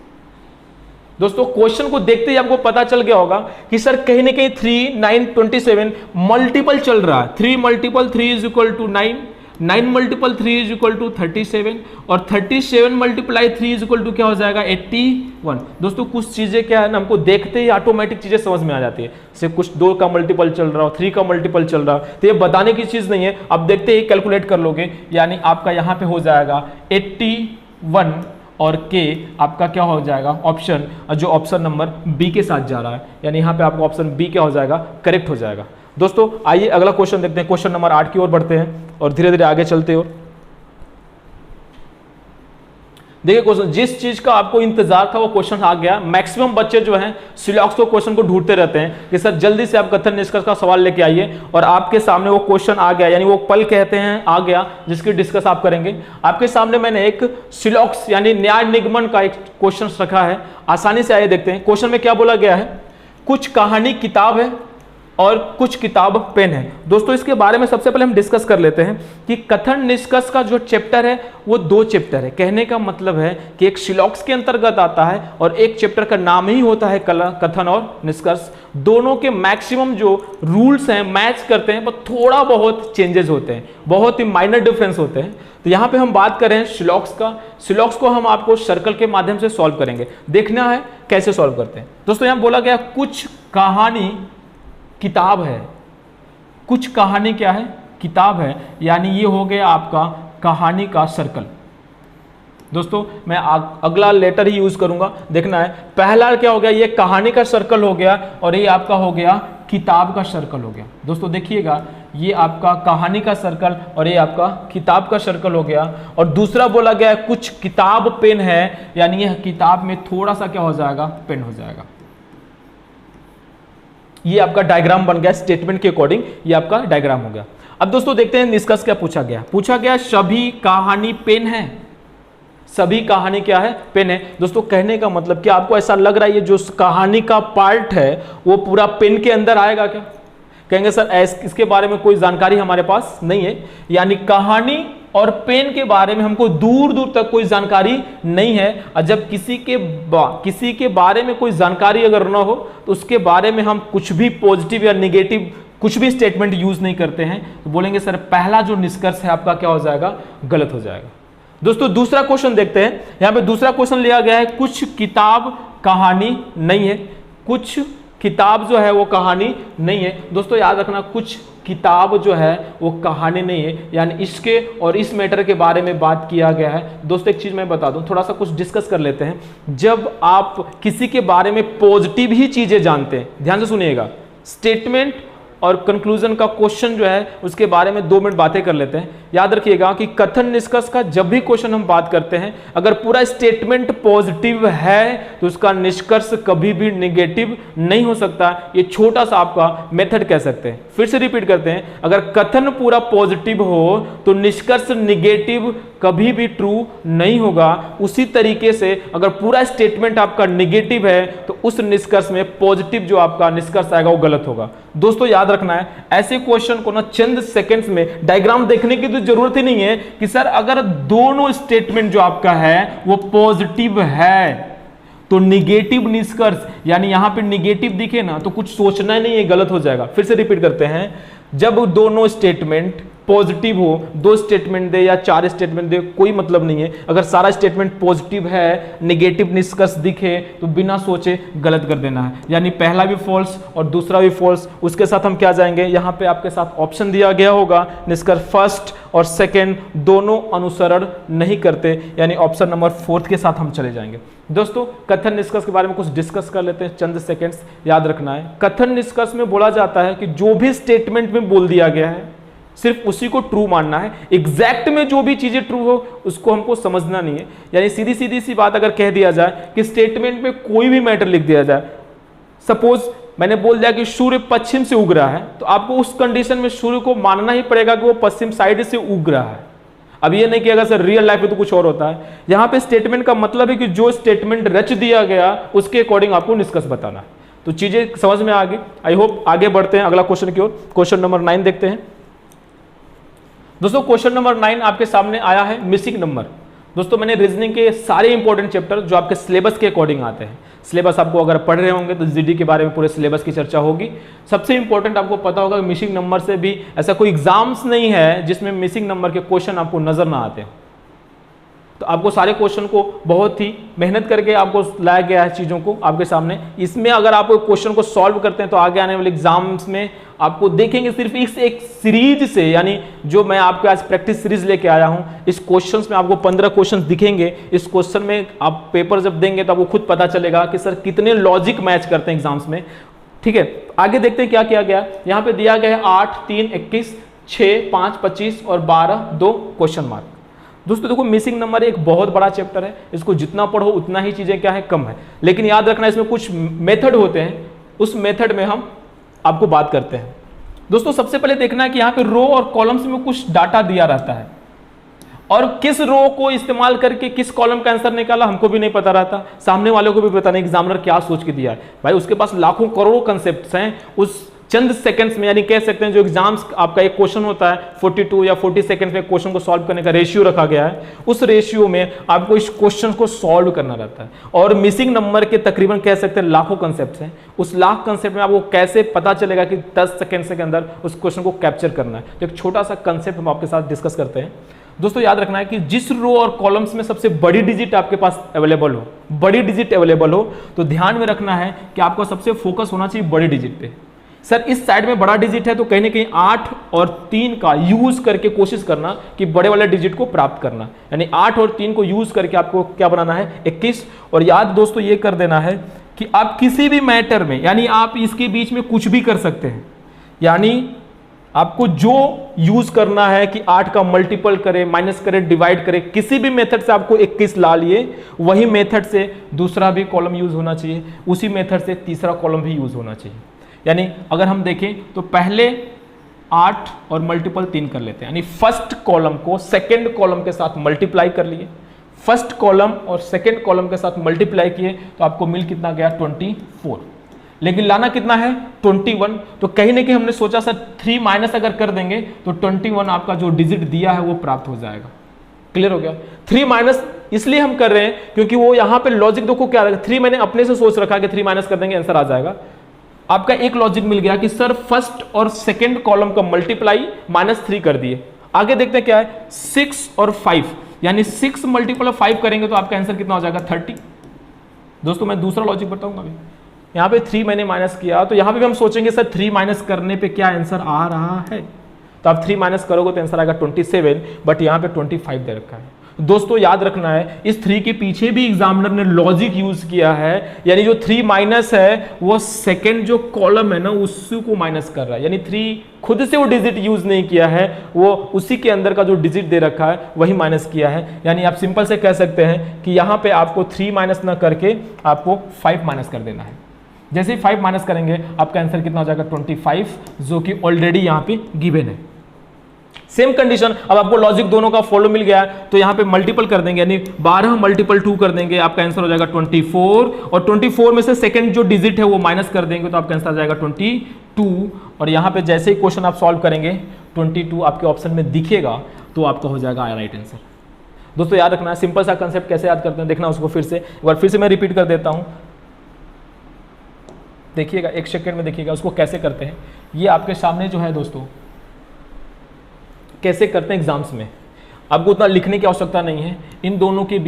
दोस्तों क्वेश्चन को देखते ही आपको पता चल गया होगा कि सर कहीं ना कहीं 3 9 27 मल्टीपल चल रहा है। 3 multiple 3 is equal to 9, 9 multiple 3 is equal to 37, और 37 मल्टीप्लाई 3 इज इक्वल टू क्या हो जाएगा 81। दोस्तों कुछ चीजें क्या है ना, हमको देखते ही ऑटोमेटिक चीजें समझ में आ जाती है। सिर्फ कुछ 2 का मल्टीपल चल रहा हो, 3 का मल्टीपल चल रहा, तो ये बताने की चीज नहीं है, आप देखते ही कैलकुलेट कर लोगे। यानी आपका यहाँ पे हो जाएगा 81 और के आपका क्या हो जाएगा ऑप्शन, जो ऑप्शन नंबर बी के साथ जा रहा है, यानी यहाँ पे आपका ऑप्शन बी क्या हो जाएगा करेक्ट हो जाएगा। दोस्तों आइए अगला क्वेश्चन देखते हैं। क्वेश्चन नंबर 8 की ओर बढ़ते हैं और धीरे धीरे आगे चलते हो। देखिए क्वेश्चन, जिस चीज का आपको इंतजार था वो क्वेश्चन आ गया। मैक्सिमम बच्चे जो हैं सिलॉक्स को क्वेश्चन को ढूंढते रहते हैं कि सर जल्दी से आप कथन निष्कर्ष का सवाल लेके आइए, और आपके सामने वो क्वेश्चन आ गया, यानी वो पल कहते हैं आ गया, जिसकी डिस्कस आप करेंगे। आपके सामने मैंने एक सिलॉक्स यानी न्याय निगमन का एक क्वेश्चन रखा है, आसानी से आइए देखते हैं। क्वेश्चन में क्या बोला गया है, कुछ कहानी किताब है और कुछ किताब पेन है। दोस्तों इसके बारे में सबसे पहले हम डिस्कस कर लेते हैं कि कथन निष्कर्ष का जो चैप्टर है वो 2 चैप्टर है। कहने का मतलब है कि एक सिलॉक्स के अंतर्गत आता है और एक चैप्टर का नाम ही होता है कथन और निष्कर्ष। दोनों के मैक्सिमम जो रूल्स हैं मैच करते हैं, पर थोड़ा बहुत चेंजेस होते हैं, बहुत ही माइनर डिफरेंस होते हैं। तो यहाँ पे हम बात कर रहे हैं सिलॉक्स का। सिलॉक्स को हम आपको सर्कल के माध्यम से सॉल्व करेंगे, देखना है कैसे सॉल्व करते हैं। दोस्तों यहाँ बोला गया कुछ कहानी किताब है, कुछ कहानी क्या है, किताब है, यानी ये हो गया आपका कहानी का सर्कल। दोस्तों मैं अगला लेटर ही यूज करूंगा, देखना है। पहला क्या हो गया, ये कहानी का सर्कल हो गया और ये आपका हो गया किताब का सर्कल हो गया। दोस्तों देखिएगा, ये आपका कहानी का सर्कल और ये आपका किताब का सर्कल हो गया। और दूसरा बोला गया कुछ किताब पेन है, यानी यह किताब में थोड़ा सा क्या हो जाएगा, पेन हो जाएगा। ये आपका डायग्राम बन गया, स्टेटमेंट के अकॉर्डिंग ये आपका डायग्राम हो गया। अब दोस्तों देखते हैं निष्कर्ष क्या पूछा गया। पूछा गया सभी कहानी पेन है, सभी कहानी क्या है, पेन है। दोस्तों कहने का मतलब क्या आपको ऐसा लग रहा है ये जो कहानी का पार्ट है वो पूरा पेन के अंदर आएगा क्या? कहेंगे सर इसके बारे में कोई जानकारी हमारे पास नहीं है, यानी कहानी और पेन के बारे में हमको दूर दूर तक कोई जानकारी नहीं है। और जब किसी के बारे में कोई जानकारी अगर ना हो तो उसके बारे में हम कुछ भी पॉजिटिव या निगेटिव कुछ भी स्टेटमेंट यूज नहीं करते हैं, तो बोलेंगे सर पहला जो निष्कर्ष है आपका क्या हो जाएगा, गलत हो जाएगा। दोस्तों दूसरा क्वेश्चन देखते हैं। यहां पे दूसरा क्वेश्चन लिया गया है कुछ किताब कहानी नहीं है, कुछ किताब जो है वो कहानी नहीं है। दोस्तों याद रखना, कुछ किताब जो है वो कहानी नहीं है, यानी इसके और इस मैटर के बारे में बात किया गया है। दोस्तों एक चीज मैं बता दूं, थोड़ा सा कुछ डिस्कस कर लेते हैं। जब आप किसी के बारे में पॉजिटिव ही चीजें जानते हैं, ध्यान से सुनिएगा, स्टेटमेंट और कंक्लूजन का क्वेश्चन जो है उसके बारे में 2 मिनट बातें कर लेते हैं। याद रखिएगा कि कथन निष्कर्ष का जब भी क्वेश्चन हम बात करते हैं, अगर पूरा स्टेटमेंट पॉजिटिव है तो उसका निष्कर्ष कभी भी नेगेटिव नहीं हो सकता। ये छोटा सा आपका मेथड कह सकते हैं। फिर से रिपीट करते हैं, अगर कथन पूरा पॉजिटिव हो तो निष्कर्ष निगेटिव कभी भी ट्रू नहीं होगा। उसी तरीके से अगर पूरा स्टेटमेंट आपका निगेटिव है तो उस निष्कर्ष में पॉजिटिव जो आपका निष्कर्ष आएगा वो गलत होगा। दोस्तों याद रखना है, ऐसे क्वेश्चन को ना चंद सेकंड्स में डायग्राम देखने की तो जरूरत ही नहीं है कि सर अगर दोनों स्टेटमेंट जो आपका है वो पॉजिटिव है तो निगेटिव निष्कर्ष, यानी यहां पे निगेटिव दिखे ना तो कुछ सोचना ही नहीं है, गलत हो जाएगा। फिर से रिपीट करते हैं, जब दोनों स्टेटमेंट पॉजिटिव हो, 2 स्टेटमेंट दे या 4 स्टेटमेंट दे कोई मतलब नहीं है। अगर सारा स्टेटमेंट पॉजिटिव है, नेगेटिव निष्कर्ष दिखे तो बिना सोचे गलत कर देना है, यानी पहला भी फॉल्स और दूसरा भी फॉल्स। उसके साथ हम क्या जाएंगे, यहाँ पे आपके साथ ऑप्शन दिया गया होगा, निष्कर्ष फर्स्ट और सेकेंड दोनों अनुसरण नहीं करते, यानी ऑप्शन नंबर 4 के साथ हम चले जाएंगे। दोस्तों कथन निष्कर्ष के बारे में कुछ डिस्कस कर लेते हैं, चंद सेकेंड्स याद रखना है। कथन निष्कर्ष में बोला जाता है कि जो भी स्टेटमेंट में बोल दिया गया है सिर्फ उसी को ट्रू मानना है। एग्जैक्ट में जो भी चीजें ट्रू हो उसको हमको समझना नहीं है। यानी सीधी सी बात अगर कह दिया जाए कि स्टेटमेंट में कोई भी मैटर लिख दिया जाए, सपोज मैंने बोल दिया कि सूर्य पश्चिम से उग रहा है, तो आपको उस कंडीशन में सूर्य को मानना ही पड़ेगा कि वो पश्चिम साइड से उग रहा है। अब ये नहीं कि अगर सर रियल लाइफ में तो कुछ और होता है। यहां पे स्टेटमेंट का मतलब है कि जो स्टेटमेंट रच दिया गया उसके अकॉर्डिंग आपको निष्कर्ष बताना है। तो चीजें समझ में आ गई, आई होप। आगे बढ़ते हैं अगला क्वेश्चन की ओर। क्वेश्चन नंबर 9 देखते हैं। दोस्तों क्वेश्चन नंबर 9 आपके सामने आया है मिसिंग नंबर। दोस्तों मैंने रीजनिंग के सारे इंपॉर्टेंट चैप्टर जो आपके सिलेबस के अकॉर्डिंग आते हैं, सिलेबस आपको अगर पढ़ रहे होंगे तो जीडी के बारे में पूरे सिलेबस की चर्चा होगी। सबसे इंपॉर्टेंट आपको पता होगा कि मिसिंग नंबर से भी ऐसा कोई एग्जाम्स नहीं है जिसमें मिसिंग नंबर के क्वेश्चन आपको नजर ना आते। तो आपको सारे क्वेश्चन को बहुत ही मेहनत करके आपको लाया गया है चीज़ों को आपके सामने। इसमें अगर आप क्वेश्चन को सॉल्व करते हैं तो आगे आने वाले एग्जाम्स में आपको देखेंगे सिर्फ इस एक सीरीज से, यानी जो मैं आपके आज प्रैक्टिस सीरीज लेके आया हूं, इस क्वेश्चंस में आपको 15 क्वेश्चंस दिखेंगे। इस क्वेश्चन में आप पेपर जब देंगे तो आपको खुद पता चलेगा कि सर कितने लॉजिक मैच करते हैं एग्जाम्स में। ठीक है, आगे देखते हैं क्या किया गया। यहाँ पे दिया गया है 8, 3, 21, 6, 5, 25 और 12, 2 क्वेश्चन मार्क। दोस्तों देखो मिसिंग नंबर एक बहुत बड़ा चैप्टर है, इसको जितना पढ़ो उतना ही चीजें क्या है कम है, लेकिन याद रखना इसमें कुछ मेथड होते हैं, उस मेथड में हम आपको बात करते हैं। दोस्तों सबसे पहले देखना है कि यहाँ पे रो और कॉलम्स में कुछ डाटा दिया रहता है, और किस रो को इस्तेमाल करके किस कॉलम का आंसर निकाला हमको भी नहीं पता रहता, सामने वाले को भी पता नहीं एग्जामिनर क्या सोच के दिया है। भाई उसके पास लाखों करोड़ों कंसेप्ट्स हैं, उस चंद सेकंड्स में, यानी कह सकते हैं जो एग्जाम्स आपका एक क्वेश्चन होता है 42 या 40 सेकंड्स में क्वेश्चन को सॉल्व करने का रेशियो रखा गया है, उस रेशियो में आपको इस क्वेश्चन को सॉल्व करना रहता है। और मिसिंग नंबर के तकरीबन कह सकते हैं लाखों कंसेप्ट्स हैं, उस लाख कंसेप्ट में आपको कैसे पता चलेगा कि 10 सेकंड के अंदर उस क्वेश्चन को कैप्चर करना है। तो एक छोटा सा कंसेप्ट हम आपके साथ डिस्कस करते हैं। दोस्तों याद रखना है कि जिस रो और कॉलम्स में सबसे बड़ी डिजिट आपके पास अवेलेबल हो, बड़ी डिजिट अवेलेबल हो, तो ध्यान में रखना है कि आपका सबसे फोकस होना चाहिए बड़ी डिजिट पे। सर इस साइड में बड़ा डिजिट है तो कहीं ना कहीं 8 और 3 का यूज करके कोशिश करना कि बड़े वाले डिजिट को प्राप्त करना, यानी 8 और 3 को यूज करके आपको क्या बनाना है 21। और याद दोस्तों ये कर देना है कि आप किसी भी मैटर में, यानी आप इसके बीच में कुछ भी कर सकते हैं, यानी आपको जो यूज करना है कि 8 का मल्टीपल करे, माइनस करे, डिवाइड करे, किसी भी मेथड से आपको 21 ला लिए, वही मेथड से दूसरा भी कॉलम यूज होना चाहिए, उसी मेथड से तीसरा कॉलम भी यूज होना चाहिए। यानी अगर हम देखें तो पहले 8 और मल्टीपल 3 कर लेते हैं, यानी फर्स्ट कॉलम को सेकंड कॉलम के साथ मल्टीप्लाई कर लिए, फर्स्ट कॉलम और सेकंड कॉलम के साथ मल्टीप्लाई किए तो आपको मिल कितना गया 24, लेकिन लाना कितना है 21। तो कहीं ना कहीं हमने सोचा सर 3 माइनस अगर कर देंगे तो 21 आपका जो डिजिट दिया है वो प्राप्त हो जाएगा। क्लियर हो गया? 3 माइनस इसलिए हम कर रहे हैं क्योंकि वो यहां पे लॉजिक देखो क्या रहेगा, 3 मैंने अपने से सोच रखा कि 3 माइनस कर देंगे आंसर आ जाएगा। आपका एक लॉजिक मिल गया कि सर फर्स्ट और सेकंड कॉलम का मल्टीप्लाई -3 कर दिए। आगे देखते हैं क्या है 6 और 5, यानी 6 मल्टीपल ऑफ 5 करेंगे तो आपका आंसर कितना हो जाएगा 30। दोस्तों मैं दूसरा लॉजिक बताऊंगा अभी। यहाँ पे 3 मैंने माइनस किया तो यहाँ पे भी हम सोचेंगे सर 3 माइनस करने पे क्या आंसर आ रहा है, तो आप 3 माइनस करोगे तो आंसर आएगा 27, बट यहाँ पे 25 दे रखा है। दोस्तों याद रखना है इस 3 के पीछे भी एग्जामिनर ने लॉजिक यूज किया है, यानी जो 3 माइनस है वो सेकंड जो कॉलम है ना उसी को माइनस कर रहा है, यानी 3 खुद से वो डिजिट यूज नहीं किया है, वो उसी के अंदर का जो डिजिट दे रखा है वही माइनस किया है। यानी आप सिंपल से कह सकते हैं कि यहाँ पे आपको 3 माइनस ना करके आपको 5 माइनस कर देना है। जैसे ही 5 माइनस करेंगे आपका आंसर कितना हो जाएगा 25, जो कि ऑलरेडी यहाँ पे गिवन है। सेम कंडीशन, अब आपको लॉजिक दोनों का फॉलो मिल गया तो यहाँ पे मल्टीपल कर देंगे, यानी 12 मल्टीपल 2 कर देंगे, आपका आंसर हो जाएगा 24, और 24 में से सेकंड जो डिजिट है वो माइनस कर देंगे तो आपका आंसर आ जाएगा 22। और यहाँ पे जैसे ही क्वेश्चन आप सॉल्व करेंगे 22 आपके ऑप्शन में दिखेगा तो आपका हो जाएगा राइट आंसर। दोस्तों याद रखना है सिंपल सा कंसेप्ट कैसे याद करते हैं, देखना उसको फिर से एक बार फिर से मैं रिपीट कर देता हूँ, देखिएगा 1 सेकेंड में देखिएगा उसको कैसे करते हैं। ये आपके सामने जो है दोस्तों कैसे करते हैं एग्जाम्स में, आपको उतना लिखने की आवश्यकता नहीं है। इन दोनों के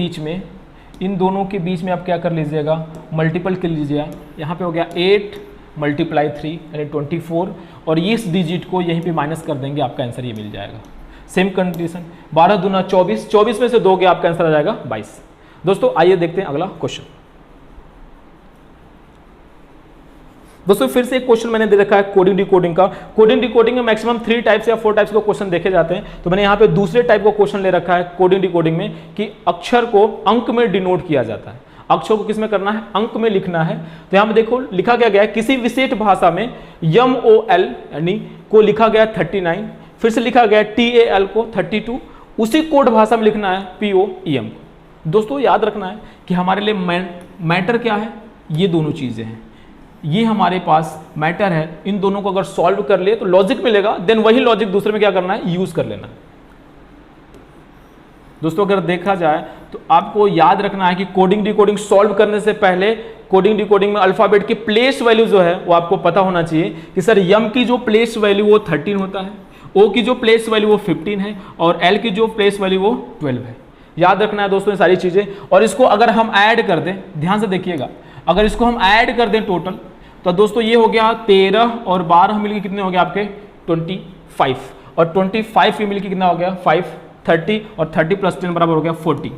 बीच में आप क्या कर लीजिएगा मल्टीपल कर लीजिएगा। यहाँ पे हो गया 8 मल्टीप्लाई 3 यानी 24, और इस डिजिट को यहीं पे माइनस कर देंगे, आपका आंसर ये मिल जाएगा। सेम कंडीशन 12 दूना 24, 24 में से 2 गया आपका आंसर आ जाएगा 22। दोस्तों आइए देखते हैं अगला क्वेश्चन। दोस्तों फिर से एक क्वेश्चन मैंने दे रखा है कोडिंग डिकोडिंग का। कोडिंग डिकोडिंग में मैक्सिमम 3 टाइप्स या 4 टाइप्स के क्वेश्चन देखे जाते हैं, तो मैंने यहाँ पे दूसरे टाइप का क्वेश्चन ले रखा है कोडिंग डिकोडिंग में कि अक्षर को अंक में डिनोट किया जाता है। अक्षर को किस में करना है अंक में लिखना है। तो यहाँ पे देखो लिखा क्या गया है, किसी विशेष भाषा में MOL यानी को लिखा गया 39, फिर से लिखा गया TAL को 32, उसी कोड भाषा में लिखना है POEM। दोस्तों याद रखना है कि हमारे लिए मैटर क्या है, ये दोनों चीजें हैं, ये हमारे पास मैटर है। इन दोनों को अगर सॉल्व कर ले तो लॉजिक मिलेगा, देन वही लॉजिक दूसरे में क्या करना है यूज कर लेना है। दोस्तों अगर देखा जाए तो आपको याद रखना है कि कोडिंग डिकोडिंग सॉल्व करने से पहले कोडिंग डिकोडिंग में अल्फाबेट की प्लेस वैल्यू जो है वो आपको पता होना चाहिए कि सर M की जो प्लेस वैल्यू वो 13 होता है, O की जो प्लेस वैल्यू वो 15 है, और L की जो प्लेस वैल्यू वो 12 है। याद रखना है दोस्तों ये सारी चीजें। और इसको अगर हम ऐड कर दें, ध्यान से देखिएगा, अगर इसको हम ऐड कर दें टोटल तो दोस्तों ये हो गया 13 और 12 मिलकर कितने हो गए आपके 25, और 25 भी मिलकर कितना हो गया 5, 30, और 30 + 10 बराबर हो गया 40।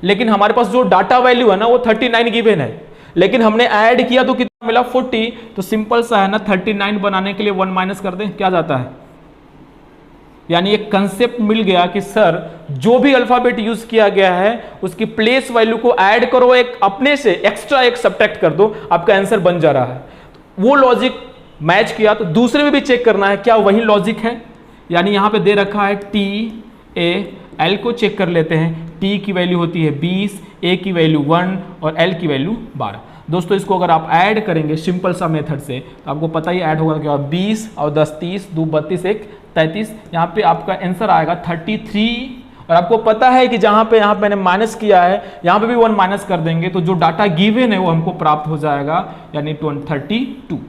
लेकिन हमारे पास जो डाटा वैल्यू है ना वो 39 गिवन है, लेकिन हमने ऐड किया तो कितना मिला 40। तो सिंपल सा है ना, 39 बनाने के लिए 1 माइनस कर दें, क्या जाता है यानी एक कंसेप्ट मिल गया कि सर जो भी अल्फाबेट यूज किया गया है उसकी प्लेस वैल्यू को ऐड करो, एक अपने से एक्स्ट्रा एक सब्ट्रैक्ट कर दो, आपका आंसर बन जा रहा है। वो लॉजिक मैच किया तो दूसरे में भी चेक करना है क्या वही लॉजिक है। यानी यहां पे दे रखा है टी ए, एल को चेक कर लेते हैं। टी की वैल्यू होती है 20, ए की वैल्यू 1 और एल की वैल्यू 12। दोस्तों इसको अगर आप ऐड करेंगे सिंपल सा मेथड से तो आपको पता ही ऐड होगा क्या, 20 और 10 30, 2 32, 1 33। यहाँ पे आपका आंसर आएगा 33। और आपको पता है कि जहां पे यहाँ मैंने माइनस किया है यहाँ पे भी 1 माइनस कर देंगे तो जो डाटा गिवन है वो हमको प्राप्त हो जाएगा, यानी 32।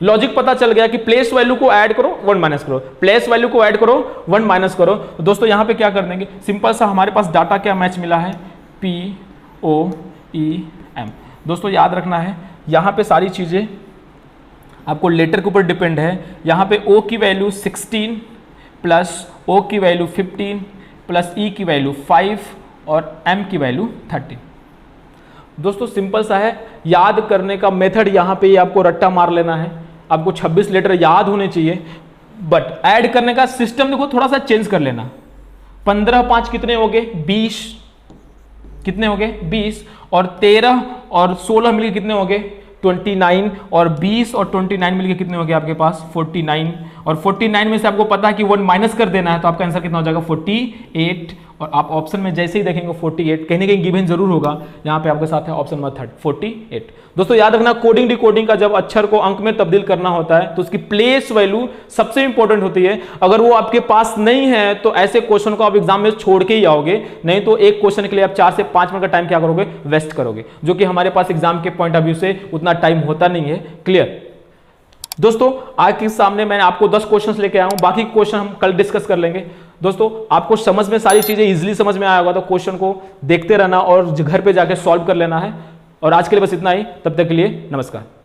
लॉजिक पता चल गया कि प्लेस वैल्यू को ऐड करो 1 माइनस करो, प्लेस वैल्यू को ऐड करो 1 माइनस करो। तो दोस्तों यहाँ पे क्या कर देंगे, सिंपल सा हमारे पास डाटा क्या मैच मिला है, POEM। दोस्तों याद रखना है यहाँ पे सारी चीजें आपको लेटर के ऊपर डिपेंड है। यहाँ पे O की वैल्यू 16 प्लस O की वैल्यू 15 प्लस E की वैल्यू 5 और M की वैल्यू 13। दोस्तों सिंपल सा है, याद करने का मेथड यहाँ पे आपको रट्टा मार लेना है। आपको 26 लेटर याद होने चाहिए, बट ऐड करने का सिस्टम देखो थोड़ा सा चेंज कर लेना। 15 5 कितने हो गए, 20। कितने हो गए, 20। और 13 और 16 मिलके कितने हो गए, 29। और 20 और 29 मिलके कितने हो गए आपके पास, 49। और 49 में से आपको पता है कि 1 माइनस कर देना है तो आपका आंसर कितना हो जाएगा, 48। और आप ऑप्शन में जैसे ही देखेंगे 48 कहीं ना कहीं गिवन जरूर होगा, यहाँ पे आपके साथ है ऑप्शन नंबर 48। दोस्तों याद रखना, कोडिंग डिकोडिंग का जब अक्षर को अंक में तब्दील करना होता है तो उसकी प्लेस वैल्यू सबसे इंपॉर्टेंट होती है। अगर वो आपके पास नहीं है तो ऐसे क्वेश्चन को आप एग्जाम में छोड़ के ही आओगे, नहीं तो एक क्वेश्चन के लिए आप 4 से 5 मिनट का टाइम क्या करोगे, वेस्ट करोगे, जो कि हमारे पास एग्जाम के पॉइंट ऑफ व्यू से उतना टाइम होता नहीं है। क्लियर दोस्तों, आज के सामने मैंने आपको 10 क्वेश्चंस लेके आया हूं, बाकी क्वेश्चन हम कल डिस्कस कर लेंगे। दोस्तों आपको समझ में सारी चीजें इजीली समझ में आया होगा तो क्वेश्चन को देखते रहना और घर पे जाके सॉल्व कर लेना है। और आज के लिए बस इतना ही, तब तक के लिए नमस्कार।